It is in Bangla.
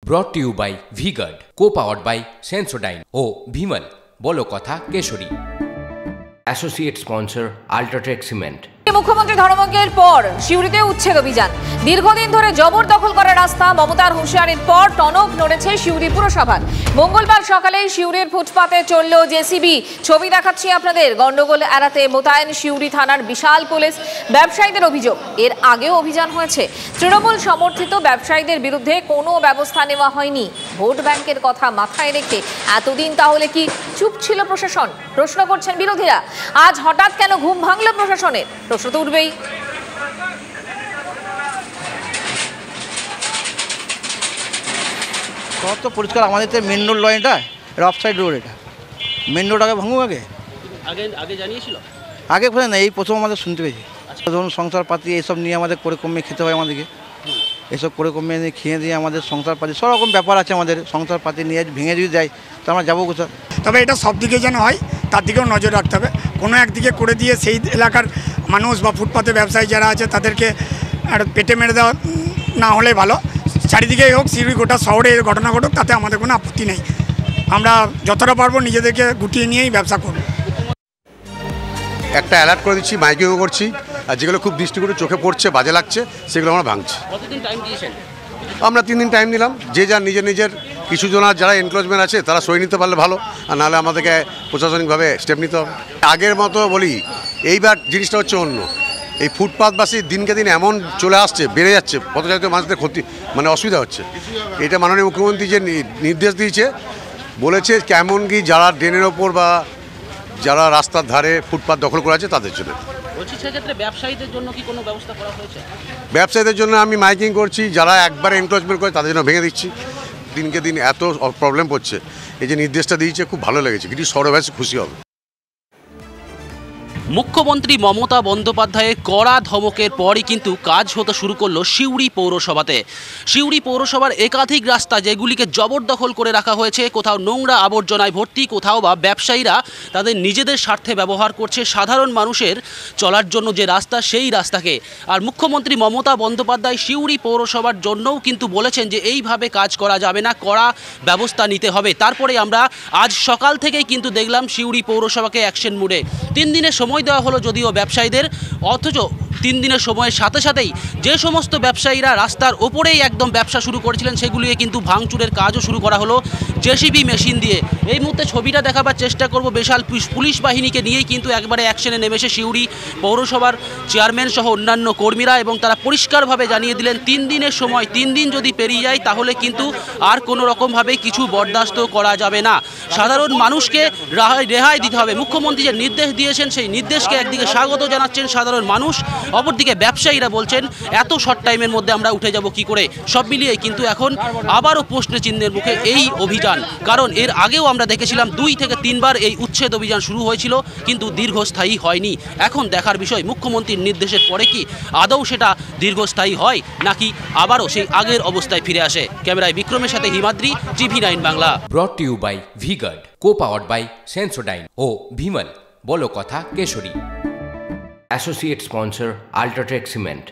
brought to you by V-Guard, co-powered by Sensodyne O Bhimal বলো কথা কেশরী। Associate sponsor UltraTech cement. মুখ্যমন্ত্রী ধর্মঘটের পর সিউড়িতে উচ্ছেদ অভিযান। দীর্ঘদিন ধরে জবরদখল করা রাস্তা, মমতার হুঁশিয়ারির পর টনক নড়েছে সিউড়ি পুরসভার। মঙ্গলবার সকালে সিউড়ির ফুটপাতে চলল জেসিবি। ছবি দেখাচ্ছি আপনাদের। গন্ডগোল এড়াতে মোতায়েন সিউড়ি থানার বিশাল পুলিশ। ব্যবসায়ীদের অভিযোগ, এর আগেও অভিযান হয়েছে। তৃণমূল সমর্থিত ব্যবসায়ীদের বিরুদ্ধে কোনো ব্যবস্থা নেওয়া হয়নি। ভোট ব্যাংকের কথা মাথায় রেখে এতদিন তাহলে কি চুপ ছিল প্রশাসন? প্রশ্ন করছেন বিরোধীরা। আজ হঠাৎ কেন ঘুম ভাঙল প্রশাসনের? প্রশ্ন তো উঠবেই। কত পরিষ্কার আমাদের তো মেন রোড লাইনটা, এটা অফসাইড রোড, এটা মেন রোড আগে ভাঙুক। আগে জানিয়েছিল? আগে কোথায় না, এই প্রথম আমাদের শুনতে পেয়েছি। ধরুন সংসারপাতি এইসব নিয়ে আমাদের করে কমিয়ে খেতে হয় আমাদেরকে। এসব করে কমিয়ে নিয়ে খেয়ে দিয়ে আমাদের সংসারপাতি সব রকম ব্যাপার আছে আমাদের। সংসারপাতি নিয়ে ভেঙে যদি দেয় তো আমরা যাবো কোথায়? তবে এটা সব দিকে যেন হয় তার দিকেও নজর রাখতে হবে। কোনো একদিকে করে দিয়ে সেই এলাকার মানুষ বা ফুটপাতে ব্যবসায়ী যারা আছে তাদেরকে পেটে মেরে দেওয়া না হলে ভালো। চারিদিকেই হোক, সিউড়ি গোটা শহরে এর ঘটনা ঘটুক, তাতে আমাদের কোনো আপত্তি নেই। আমরা যতটা পারবো নিজেদেরকে গুটিয়ে নিয়েই ব্যবসা করব। একটা অ্যালার্ট করে দিচ্ছি, মাইকিংও করছি, আর যেগুলো খুব দৃষ্টিকটু চোখে পড়ছে, বাজে লাগছে, সেগুলো আমরা ভাঙছি। কতদিন টাইম দিয়েছেন? আমরা 3 দিন টাইম দিলাম। যে যার নিজের কিছু জনার যারা এনক্রোচমেন্ট আছে তারা সই নিতে পারলে ভালো, আর নাহলে আমাদেরকে প্রশাসনিকভাবে স্টেপ নিতে হবে। আগের মতো বলি, এইবার জিনিসটা হচ্ছে অন্য। এই ফুটপাথবাসী দিনকে দিন এমন চলে আসছে, বেড়ে যাচ্ছে, পথচারী মানুষদের ক্ষতি, মানে অসুবিধা হচ্ছে। এটা মাননীয় মুখ্যমন্ত্রী যে নির্দেশ দিয়েছে, বলেছে কেমন কি যারা ড্রেনের ওপর বা যারা রাস্তার ধারে ফুটপাথ দখল করা আছে তাদের জন্য। বলছি, সেক্ষেত্রে ব্যবসায়ীদের জন্য কি কোনো ব্যবস্থা করা হয়েছে? ব্যবসায়ীদের জন্য আমি মাইকিং করছি, যারা একবার এনক্রোচমেন্ট করে তাদের জন্য ভেঙে দিচ্ছি। দিনকে দিন এত প্রবলেম হচ্ছে, এই যে নির্দেশটা দিয়েছে খুব ভালো লেগেছে, কিছু শহরবাসী খুশি হবে। মুখ্যমন্ত্রী মমতা বন্দ্যোপাধ্যায়ের কড়া ধমকের পরই কিন্তু কাজ হতে শুরু করলো সিউড়ি পৌরসভাতে। সিউড়ি পৌরসভার একাধিক রাস্তা যেগুলিকে জবরদখল করে রাখা হয়েছে, কোথাও নোংরা আবর্জনায় ভর্তি, কোথাও বা ব্যবসায়ীরা তাদের নিজেদের স্বার্থে ব্যবহার করছে সাধারণ মানুষের চলার জন্য যে রাস্তা, সেই রাস্তাকে। আর মুখ্যমন্ত্রী মমতা বন্দ্যোপাধ্যায় সিউড়ি পৌরসভার জন্যও কিন্তু বলেছেন যে এইভাবে কাজ করা যাবে না, কড়া ব্যবস্থা নিতে হবে। তারপরে আমরা আজ সকাল থেকেই কিন্তু দেখলাম সিউড়ি পৌরসভাকে অ্যাকশন মুডে। 3 দিনের সময় দেওয়া হলো যদিও ব্যবসায়ীদের, অথচ 3 দিনের সময়ের সাথে সাথেই যে সমস্ত ব্যবসায়ীরা রাস্তার ওপরেই একদম ব্যবসা শুরু করেছিলেন সেগুলিকে কিন্তু ভাঙচুরের কাজও শুরু করা হলো জেসিবি মেশিন দিয়ে। এই মুহূর্তে ছবিটা দেখাবার চেষ্টা করব। বিশাল পুলিশ বাহিনীকে নিয়েই কিন্তু একবারে অ্যাকশনে নেমেছে সিউড়ি পৌরসভার চেয়ারম্যান সহ অন্যান্য কর্মীরা, এবং তারা পরিষ্কারভাবে জানিয়ে দিলেন 3 দিনের সময়, 3 দিন যদি পেরিয়ে যায় তাহলে কিন্তু আর কোনো রকমভাবে কিছু বরদাস্ত করা যাবে না। সাধারণ মানুষকে রেহাই দিতে হবে। মুখ্যমন্ত্রী যে নির্দেশ দিয়েছেন সেই নির্দেশকে একদিকে স্বাগত জানাচ্ছেন সাধারণ মানুষ, অপরদিকে ব্যবসায়ীরা বলছেন এত শর্ট টাইমের মধ্যে আমরা উঠে যাব কি করে। সব মিলিয়ে কিন্তু এখন আবারও প্রশ্ন চিহ্নের মুখে এই অভিযান। কারণ এর আগেও আমরা দেখেছিলাম 2 থেকে 3 বার এই উচ্ছেদ অভিযান শুরু হয়েছিল, কিন্তু দীর্ঘস্থায়ী হয়নি। এখন দেখার বিষয় মুখ্যমন্ত্রীর নির্দেশের পরে কি আদৌ সেটা দীর্ঘস্থায়ী হয়, নাকি আবারও সেই আগের অবস্থায় ফিরে আসে। ক্যামেরায় বিক্রমের সাথে Himadri, TV9 Bangla. brought to you by V-Guard, co-powered by Sensodyne O Bhimal বলো কথা কেশরী। Associate sponsor UltraTech cement.